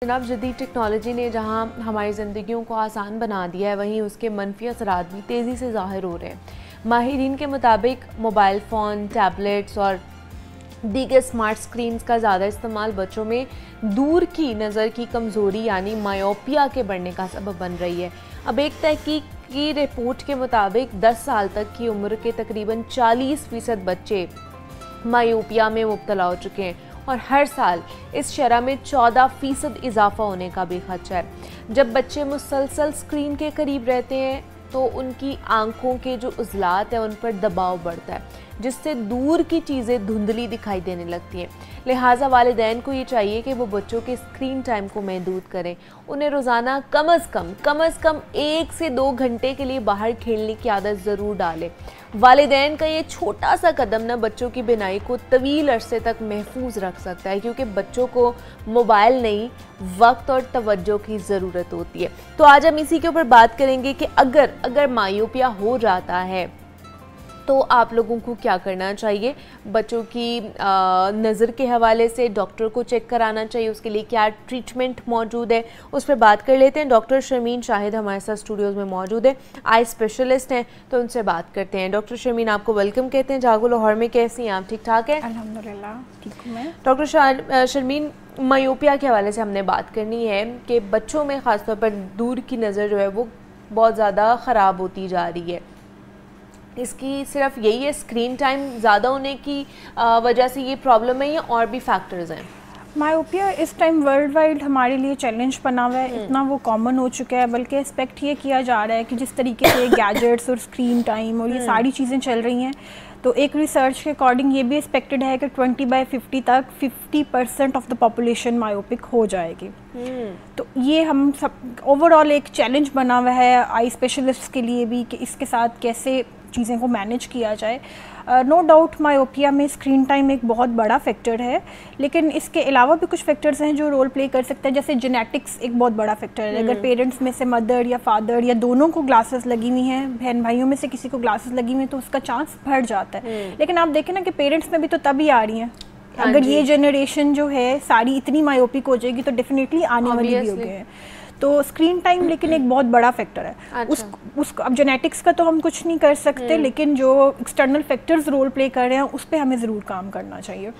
जनाब जदीद टेक्नोलॉजी ने जहां हमारी ज़िंदगियों को आसान बना दिया है, वहीं उसके मनफी असरात भी तेज़ी से ज़ाहिर हो रहे हैं। माहिरीन के मुताबिक मोबाइल फ़ोन, टैबलेट्स और दीगर स्मार्ट स्क्रीन्स का ज़्यादा इस्तेमाल बच्चों में दूर की नज़र की कमज़ोरी यानी मायोपिया के बढ़ने का सबब बन रही है। अब एक तहकीक की रिपोर्ट के मुताबिक 10 साल तक की उम्र के तकरीबन 40% बच्चे मायोपिया में मुब्तला हो चुके हैं और हर साल इस शरह में 14% इजाफा होने का भी खदशा है। जब बच्चे मुसलसल स्क्रीन के करीब रहते हैं तो उनकी आंखों के जो उजलात है उन पर दबाव बढ़ता है, जिससे दूर की चीज़ें धुंधली दिखाई देने लगती हैं। लिहाजा वालिदैन को ये चाहिए कि वो बच्चों के स्क्रीन टाइम को महदूद करें। उन्हें रोज़ाना कम अज़ कम 1 से 2 घंटे के लिए बाहर खेलने की आदत ज़रूर डालें। वालिदैन का ये छोटा सा कदम ना बच्चों की बिनाई को तवील अरसे तक महफूज रख सकता है, क्योंकि बच्चों को मोबाइल नहीं वक्त और तवज्जो की ज़रूरत होती है। तो आज हम इसी के ऊपर बात करेंगे कि अगर मायोपिया हो जाता है तो आप लोगों को क्या करना चाहिए। बच्चों की नज़र के हवाले से डॉक्टर को चेक कराना चाहिए, उसके लिए क्या ट्रीटमेंट मौजूद है, उस पर बात कर लेते हैं। डॉक्टर शर्मीन शाहिद हमारे साथ स्टूडियोज़ में मौजूद है, आई स्पेशलिस्ट हैं, तो उनसे बात करते हैं। डॉक्टर शर्मीन, आपको वेलकम कहते हैं। जागो लाहौर में कैसी हैं आप? ठीक ठाक है? अल्हम्दुलिल्लाह ठीक हूँ मैं। डॉक्टर शर्मीन, मायोपिया के हवाले से हमने बात करनी है कि बच्चों में ख़ासतौर पर दूर की नज़र जो है वो बहुत ज़्यादा ख़राब होती जा रही है। इसकी सिर्फ यही है स्क्रीन टाइम ज़्यादा होने की वजह से ये प्रॉब्लम है या और भी फैक्टर्स हैं? मायोपिया इस टाइम वर्ल्ड वाइड हमारे लिए चैलेंज बना हुआ है, इतना वो कॉमन हो चुका है, बल्कि एक्सपेक्ट ये किया जा रहा है कि जिस तरीके से गैजेट्स और स्क्रीन टाइम और ये सारी चीज़ें चल रही हैं, तो एक रिसर्च के अकॉर्डिंग ये भी एक्सपेक्टेड है कि 20/50 तक 50% ऑफ द पॉपुलेशन मायोपिक हो जाएगी। तो ये हम सब ओवरऑल एक चैलेंज बना हुआ है आई स्पेशलिस्ट के लिए भी कि इसके साथ कैसे चीज़ें को मैनेज किया जाए। नो डाउट मायोपिया में स्क्रीन टाइम एक बहुत बड़ा फैक्टर है, लेकिन इसके अलावा भी कुछ फैक्टर्स हैं जो रोल प्ले कर सकते हैं। जैसे जेनेटिक्स एक बहुत बड़ा फैक्टर है। अगर पेरेंट्स में से मदर या फादर या दोनों को ग्लासेस लगी हुई हैं, बहन भाइयों में से किसी को ग्लासेस लगी हुई हैं, तो उसका चांस बढ़ जाता है। लेकिन आप देखें ना कि पेरेंट्स में भी तो तभी आ रही हैं। अगर ये जनरेशन जो है सारी इतनी मायोपिक हो जाएगी तो डेफिनेटली आने वाली भी हो गए हैं। तो स्क्रीन टाइम लेकिन एक बहुत बड़ा फैक्टर है। अच्छा। अब जेनेटिक्स का तो हम कुछ नहीं कर सकते, लेकिन जो एक्सटर्नल फैक्टर्स रोल प्ले कर रहे हैं उस पर हमें ज़रूर काम करना चाहिए।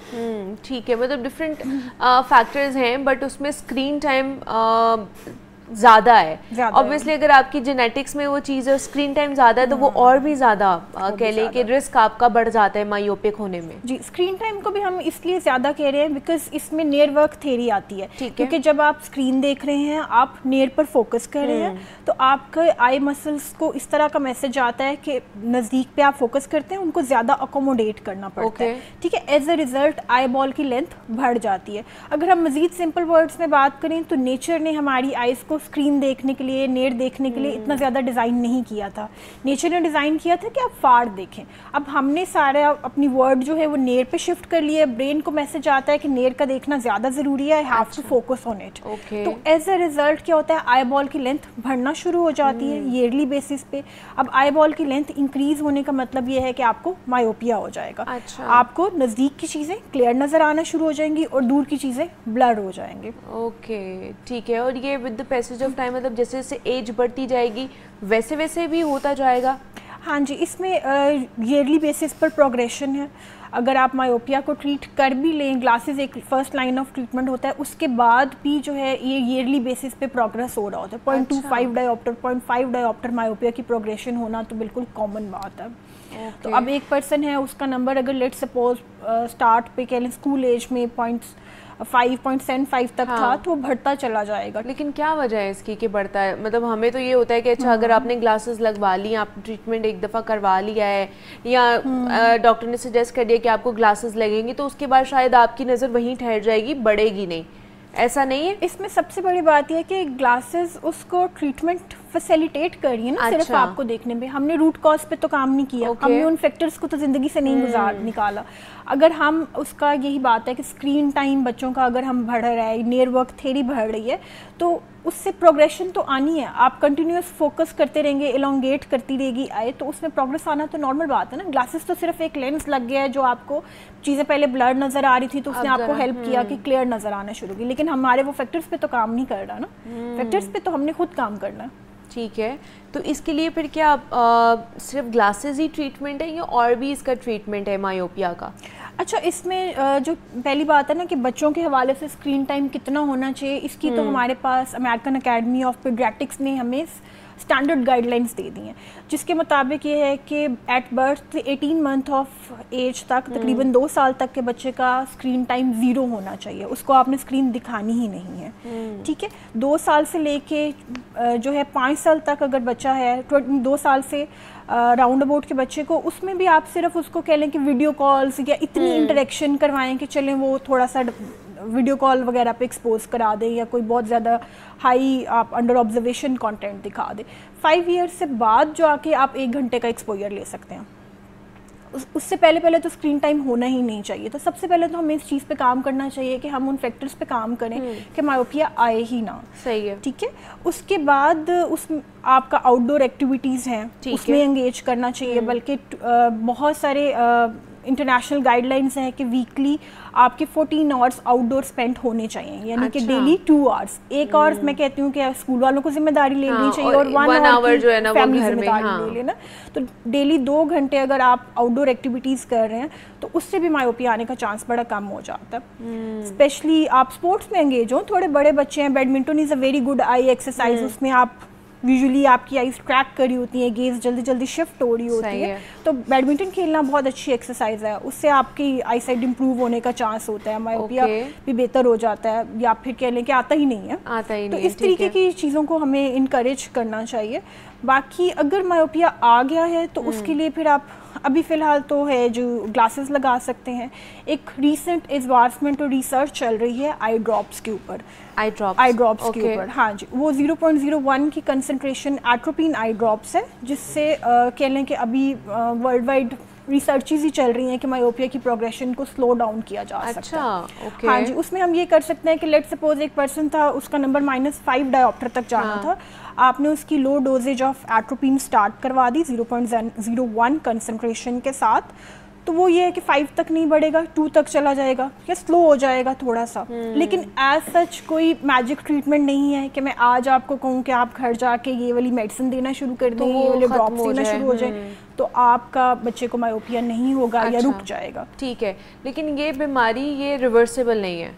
ठीक है, मतलब डिफरेंट फैक्टर्स हैं, बट उसमें स्क्रीन टाइम ज़्यादा है। ऑब्वियसली अगर आपकी जेनेटिक्स में वो चीज़ है, स्क्रीन टाइम ज़्यादा है, तो वो और भी ज़्यादा कह लें कि रिस्क आपका बढ़ जाता है मायोपिक होने में। जी, स्क्रीन टाइम को भी हम इसलिए ज़्यादा कह रहे हैं बिकॉज इसमें नियर वर्क थ्योरी आती है। क्योंकि जब आप स्क्रीन देख रहे हैं, आप नियर पर फोकस कर रहे हैं, तो आपके आई मसल्स को इस तरह का मैसेज आता है कि नज़दीक पे आप फोकस करते हैं, उनको ज़्यादा अकोमोडेट करना पड़ता है। ठीक है, as a result eyeball की लेंथ बढ़ जाती है। अगर हम मज़ीद सिंपल वर्ड्स में बात करें तो नेचर ने हमारी आइज़ को स्क्रीन देखने के लिए, नेर देखने के लिए इतना ज़्यादा डिज़ाइन नहीं किया था। नेचर ने डिज़ाइन किया था कि आप फाड़ देखें। अब हमने सारा अपनी वर्ड जो है वो नेर पे शिफ्ट कर लिया। ब्रेन को मैसेज आता है कि नेर का देखना ज़्यादा ज़रूरी है, I have to focus on it. तो एज अ रिजल्ट क्या होता है, आई बॉल की लेंथ बढ़ना शुरू हो जाती है ईयरली बेसिस पे। अब आई बॉल की लेंथ इंक्रीज होने का मतलब ये है कि आपको मायोपिया हो जाएगा। अच्छा। आपको नज़दीक की चीज़ें क्लियर नज़र आना शुरू हो जाएंगी और दूर की चीज़ें ब्लर हो जाएंगी। ओके, ठीक है। और ये with the passage of time, मतलब जैसे जैसे एज बढ़ती जाएगी वैसे वैसे भी होता जाएगा? हाँ जी, इसमें ईयरली बेसिस पर प्रोग्रेशन है। अगर आप मायोपिया को ट्रीट कर भी लें, ग्लासेस एक फर्स्ट लाइन ऑफ ट्रीटमेंट होता है, उसके बाद भी जो है ये ईयरली बेसिस पे प्रोग्रेस हो रहा होता है। 0.25 डायोप्टर 0.5 डायोप्टर मायोपिया की प्रोग्रेशन होना तो बिल्कुल कॉमन बात है। तो अब एक पर्सन है, उसका नंबर अगर लेट सपोज स्टार्ट पे कह लें स्कूल एज में 0.5 तक था, तो वो बढ़ता चला जाएगा। लेकिन क्या वजह है इसकी कि बढ़ता है? मतलब हमें तो ये होता है कि अच्छा अगर आपने ग्लासेस लगवा ली, आप ट्रीटमेंट एक दफ़ा करवा लिया है या डॉक्टर ने सजेस्ट कर दिया कि आपको ग्लासेस लगेंगी, तो उसके बाद शायद आपकी नज़र वहीं ठहर जाएगी, बढ़ेगी नहीं। ऐसा नहीं है? इसमें सबसे बड़ी बात यह है कि ग्लासेस उसको ट्रीटमेंट फैसिलिटेट कर रही है ना सिर्फ आपको देखने में, हमने रूट कॉज पे तो काम नहीं किया, हमने उन फैक्टर्स को तो ज़िंदगी से नहीं निकाला। अगर हम उसका यही बात है कि स्क्रीन टाइम बच्चों का अगर हम बढ़ रहा है, नियर वर्क थ्योरी बढ़ रही है, तो उससे प्रोग्रेशन तो आनी है। आप कंटिन्यूस फोकस करते रहेंगे, एलोंगेट करती रहेगी आए, तो उसमें प्रोग्रेस आना तो नॉर्मल बात है ना। ग्लासेस तो सिर्फ एक लेंस लग गया है जो आपको चीज़ें पहले ब्लर नज़र आ रही थी तो उसने आपको हेल्प किया कि क्लियर नज़र आना शुरू की, लेकिन हमारे वो फैक्टर्स पे तो काम नहीं कर रहा ना, फैक्टर्स पे तो हमने खुद काम करना है। ठीक है, तो इसके लिए फिर क्या सिर्फ ग्लासेस ही ट्रीटमेंट है या और भी इसका ट्रीटमेंट है मायोपिया का? अच्छा, इसमें जो पहली बात है ना कि बच्चों के हवाले से स्क्रीन टाइम कितना होना चाहिए, इसकी तो हमारे पास अमेरिकन अकेडमी ऑफ पीडियाट्रिक्स ने हमें स्टैंडर्ड गाइडलाइंस दे दी हैं, जिसके मुताबिक ये है कि at birth 18 month of age तक तकरीबन 2 साल तक के बच्चे का स्क्रीन टाइम 0 होना चाहिए, उसको आपने स्क्रीन दिखानी ही नहीं है। ठीक है, 2 साल से लेके जो है 5 साल तक अगर बच्चा है, 2 साल से राउंड अबाउट के बच्चे को, उसमें भी आप सिर्फ उसको कह लें कि वीडियो कॉल्स या इतनी इंटरेक्शन करवाएं कि चलें वो थोड़ा सा वीडियो कॉल वगैरह पे एक्सपोज करा दें या कोई बहुत ज़्यादा हाई आप अंडर ऑब्जर्वेशन कंटेंट दिखा दें। 5 ईयर्स से बाद जो आके आप 1 घंटे का एक्सपोजर ले सकते हैं, उससे पहले तो स्क्रीन टाइम होना ही नहीं चाहिए। तो सबसे पहले तो हमें इस चीज़ पे काम करना चाहिए कि हम उन फैक्टर्स पे काम करें कि मायोपिया आए ही ना। सही है, ठीक है। उसके बाद उस आपका आउटडोर एक्टिविटीज़ हैं उसमें एंगेज करना चाहिए, बल्कि बहुत सारे इंटरनेशनल गाइडलाइंस हैं कि वीकली आपके 14 आवर्स आउटडोर स्पेंड होने चाहिए, यानी कि डेली 2 आवर्स। 1 आवर्स मैं कहती हूँ कि स्कूल वालों को जिम्मेदारी लेनी चाहिए और 1 आवर जो है ना फैमिली जिम्मेदारी ले लेना। तो डेली 2 घंटे अगर आप आउटडोर एक्टिविटीज़ कर रहे हैं तो उससे भी मायोपिया आने का चांस बड़ा कम हो जाता है। स्पेशली आप स्पोर्ट्स में एंगेज हो, थोड़े बड़े बच्चे हैं, badminton is a very good I exercise, उसमें आप यूजुअली आपकी आईज ट्रैक करी होती है, गेज जल्दी जल्दी शिफ्ट हो रही होती है, तो बैडमिंटन खेलना बहुत अच्छी एक्सरसाइज है, उससे आपकी आई साइट इंप्रूव होने का चांस होता है, मायोपिया भी बेहतर हो जाता है, या फिर कह लें कि आता ही नहीं है। तो इस तरीके की चीज़ों को हमें इनकरेज करना चाहिए। बाकी अगर मायोपिया आ गया है तो उसके लिए फिर आप अभी फ़िलहाल तो है जो ग्लासेस लगा सकते हैं। एक रीसेंट एडवांसमेंट और रिसर्च चल रही है आई ड्रॉप्स के ऊपर, आई ड्रॉप्स के ऊपर। हाँ जी, वो 0.01 की कंसंट्रेशन एट्रोपिन आई ड्रॉप्स है, जिससे कह लें कि अभी वर्ल्ड वाइड रिसर्चेस ही चल रही हैं कि मायोपिया की प्रोग्रेशन को स्लो डाउन किया जा सकता है। हाँ जी, उसमें हम ये कर सकते हैं कि लेट सपोज एक पर्सन था, उसका नंबर -5 डायोप्टर तक जाना था, आपने उसकी लो डोजेज ऑफ एट्रोपिन स्टार्ट करवा दी 0.01 कंसंट्रेशन के साथ, तो वो ये है कि 5 तक नहीं बढ़ेगा, 2 तक चला जाएगा या स्लो हो जाएगा थोड़ा सा। लेकिन एज सच कोई मैजिक ट्रीटमेंट नहीं है कि मैं आज आपको कहूँ कि आप घर जाके ये वाली मेडिसिन देना शुरू कर दें, ये वाले ड्रॉप्स देना शुरू हो जाए तो आपका बच्चे को मायोपिया नहीं होगा या रुक जाएगा। ठीक है, लेकिन ये बीमारी ये रिवर्सिबल नहीं है?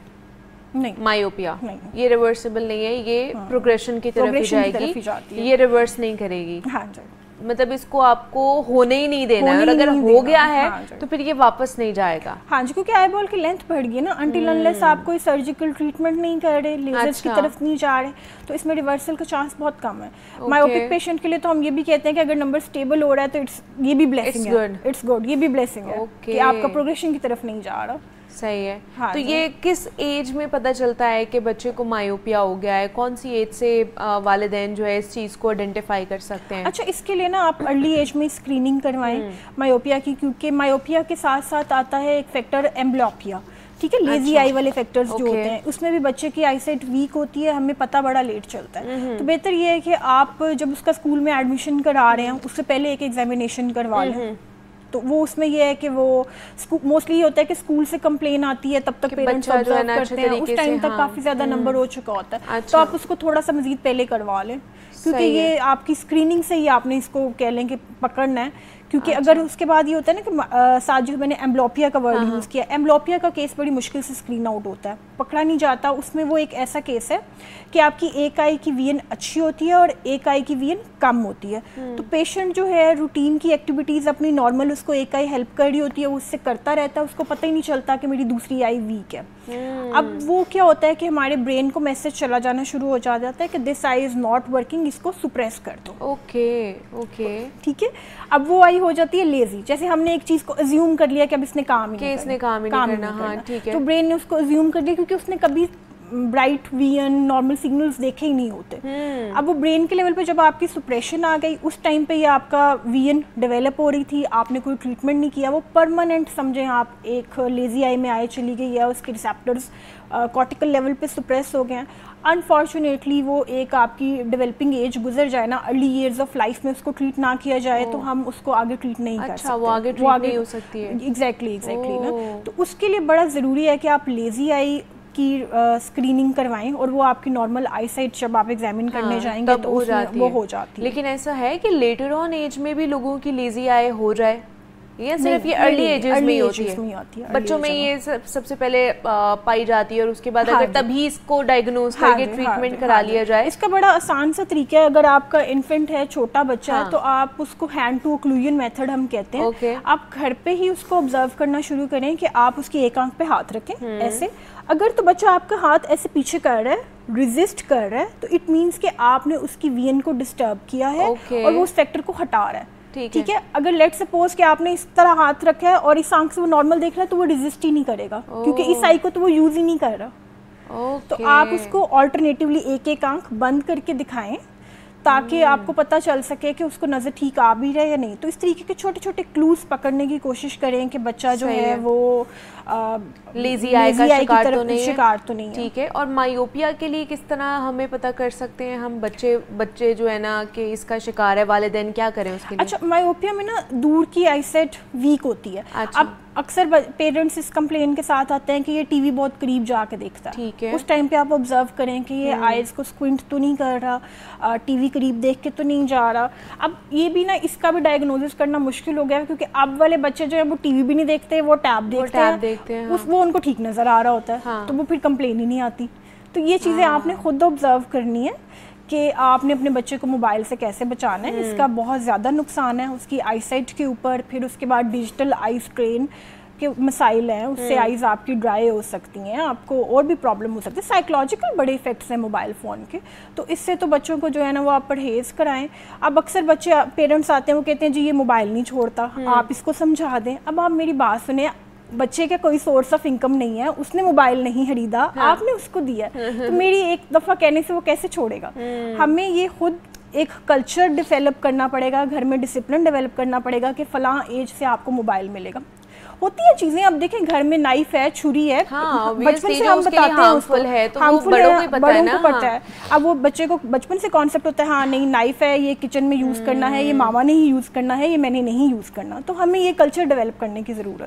नहीं, मायोपिया ये रिवर्सिबल नहीं है, ये प्रोग्रेशन की तरफ ही जाएगी, ये रिवर्स नहीं करेगी। हाँ जी, मतलब इसको आपको होने ही नहीं देना है, और अगर हो गया है तो फिर ये वापस नहीं जाएगा। हाँ जी, क्योंकि आई बॉल की लेंथ बढ़ गई ना, अनटिल अनलेस आप कोई सर्जिकल ट्रीटमेंट नहीं कर रहे, लेजर्स की तरफ नहीं जा रहे, तो इसमें रिवर्सल का चांस बहुत कम है। मायोपिक पेशेंट के लिए तो हम ये भी कहते हैं कि अगर नंबर स्टेबल हो रहा है तो ये भी ब्लेसिंग है, इट्स गुड, ये भी ब्लेसिंग है कि आपका प्रोग्रेशन की तरफ नहीं जा रहा। सही है। हाँ, तो ये किस एज में पता चलता है कि बच्चे को मायोपिया हो गया है? कौन सी एज से वालिदैन जो है इस चीज़ को आइडेंटिफाई कर सकते हैं? अच्छा, इसके लिए ना आप अर्ली एज में स्क्रीनिंग करवाएं मायोपिया की, क्योंकि मायोपिया के साथ साथ आता है एक फैक्टर एम्ब्लियोपिया। ठीक है, लेजी आई वाले फैक्टर्स जो होते हैं, उसमें भी बच्चे की आई साइट वीक होती है, हमें पता बड़ा लेट चलता है। तो बेहतर ये है कि आप जब उसका स्कूल में एडमिशन करा रहे हैं उससे पहले एक एग्जामिनेशन करवा लें। तो वो उसमें ये है कि वो मोस्टली ये होता है कि स्कूल से कंप्लेन आती है, तब तक पेरेंट्स ऑब्जर्व करते हैं, उस टाइम तक काफ़ी ज़्यादा नंबर हो चुका होता है। तो आप उसको थोड़ा सा मजीद पहले करवा लें, क्योंकि ये आपकी स्क्रीनिंग से ही आपने इसको कह लें कि पकड़ना है। क्योंकि अगर उसके बाद ये होता है ना कि साजिद मैंने एम्ब्लियोपिया का वर्ड यूज़ किया, एम्ब्लियोपिया का केस बड़ी मुश्किल से स्क्रीन आउट होता है, पकड़ा नहीं जाता। उसमें वो एक ऐसा केस है कि आपकी एक आई की वीएन अच्छी होती है और एक आई की वीएन कम होती है। तो पेशेंट जो है रूटीन की एक्टिविटीज़ अपनी नॉर्मल उसको एक आई हेल्प कर रही होती है, उससे करता रहता है, उसको पता ही नहीं चलता कि मेरी दूसरी आई वीक है। अब वो क्या होता है कि हमारे ब्रेन को मैसेज चला जाना शुरू हो जाता है कि this I is not working, इसको सुप्रेस कर दो। ओके, ठीक है। अब वो आई हो जाती है लेजी, जैसे हमने एक चीज़ को अज्यूम कर लिया कि अब इसने काम ही नहीं करना। हाँ, ठीक है। तो ब्रेन ने उसको अज्यूम कर लिया क्योंकि उसने कभी ब्राइट वीएन नॉर्मल सिग्नल्स देखे ही नहीं होते। अब वो ब्रेन के लेवल पे जब आपकी सुप्रेशन आ गई, उस टाइम पे ये आपका वीएन डेवलप हो रही थी, आपने कोई ट्रीटमेंट नहीं किया, वो परमानेंट समझें आप एक लेजी आई में आए चली गई है, उसके रिसेप्टर्स कॉर्टिकल लेवल पे सुप्रेस हो गए हैं। अनफॉर्चुनेटली वो एक आपकी डेवलपिंग एज गुजर जाए ना, अर्ली ईयर्स ऑफ लाइफ में उसको ट्रीट ना किया जाए तो हम उसको आगे ट्रीट नहीं कर सकते। वो आगे ट्रीट नहीं हो सकती है। एग्जैक्टली ना, तो उसके लिए बड़ा ज़रूरी है कि आप लेजी आई की स्क्रीनिंग करवाएं और वो आपकी नॉर्मल आई साइट जब आप एग्जामिन करने जाएंगे तो वो हो जाती है। लेकिन ऐसा है कि लेटर ऑन एज में भी लोगों की लेजी आई हो जाए, ये सिर्फ ये अर्ली एजेस में ही होती है? बच्चों में ये सबसे पहले पाई जाती है और उसके बाद अगर तभी इसको डायग्नोज करके ट्रीटमेंट करा लिया जाए। इसका बड़ा आसान सा तरीका है, अगर आपका इन्फेंट है, छोटा बच्चा है, तो आप उसको हैंड टू ओक्लूजन मेथड हम कहते हैं, आप घर पे ही उसको ऑब्जर्व करना शुरू करें कि आप उसकी एक आंख पे हाथ रखें ऐसे। अगर तो बच्चा आपका हाथ ऐसे पीछे कर रहा है, रेजिस्ट कर रहा है, तो इट मीन्स कि आपने उसकी वीएन को डिस्टर्ब किया है और वो उस फैक्टर को हटा रहा है। ठीक है, अगर लेट सपोज कि आपने इस तरह हाथ रखा है और इस आंख से वो नॉर्मल देख रहा है, तो वो रेजिस्ट ही नहीं करेगा क्योंकि इस आई को तो वो यूज ही नहीं कर रहा। तो आप उसको ऑल्टरनेटिवली एक एक आंख बंद करके दिखाएं ताकि आपको पता चल सके कि उसको नजर ठीक आ भी रहा है या नहीं। तो इस तरीके के छोटे छोटे क्लूज पकड़ने की कोशिश करें कि बच्चा जो है वो लेजी आई का शिकार तो नहीं है। ठीक है, और मायोपिया के लिए किस तरह हमें पता कर सकते हैं हम बच्चे जो है ना कि इसका शिकार है, वालिदैन क्या करें उसके लिए? अच्छा, मायोपिया में ना दूर की आईसाइट वीक होती है। अब अक्सर पेरेंट्स इस कंप्लेन के साथ आते हैं कि ये टीवी बहुत करीब जाके देखता है। ठीक है, उस टाइम पे आप ऑब्जर्व करें कि ये आईज को स्क्विंट तो नहीं कर रहा, टीवी करीब देख के तो नहीं जा रहा। अब ये भी ना, इसका भी डायग्नोसिस करना मुश्किल हो गया क्योंकि अब वाले बच्चे जो है वो टीवी भी नहीं देखते, वो टैब देखते हैं। वो उनको ठीक नजर आ रहा होता है, तो वो फिर कंप्लेन ही नहीं आती। तो ये चीज़ें आपने खुद ऑब्जर्व करनी है कि आपने अपने बच्चे को मोबाइल से कैसे बचाना है। इसका बहुत ज़्यादा नुकसान है उसकी आईसाइट के ऊपर। फिर उसके बाद डिजिटल आई स्ट्रेन के मसाइल हैं, उससे आईज आपकी ड्राई हो सकती हैं, आपको और भी प्रॉब्लम हो सकती है। साइकोलॉजिकल बड़े इफेक्ट्स हैं मोबाइल फ़ोन के, तो इससे तो बच्चों को जो है ना वो आप परहेज़ कराएं। अब अक्सर बच्चे पेरेंट्स आते हैं, वो कहते हैं जी ये मोबाइल नहीं छोड़ता, आप इसको समझा दें। अब आप मेरी बात सुने, बच्चे का कोई सोर्स ऑफ इनकम नहीं है, उसने मोबाइल नहीं खरीदा, आपने उसको दिया, तो मेरी एक दफ़ा कहने से वो कैसे छोड़ेगा? हमें ये खुद एक कल्चर डेवलप करना पड़ेगा, घर में डिसिप्लिन डेवलप करना पड़ेगा कि फ़लाँ एज से आपको मोबाइल मिलेगा। होती है चीजें, अब देखें घर में नाइफ है, छुरी है, बचपन से हम बताते हैं उसको हार्मफुल है, बड़ों को पता है। अब वो बच्चे को बचपन से कॉन्सेप्ट होता है, हाँ नहीं नाइफ है, ये किचन में यूज करना है, ये मामा ने ही यूज करना है, ये मैंने नहीं यूज करना। तो हमें ये कल्चर डेवलप करने की जरूरत है।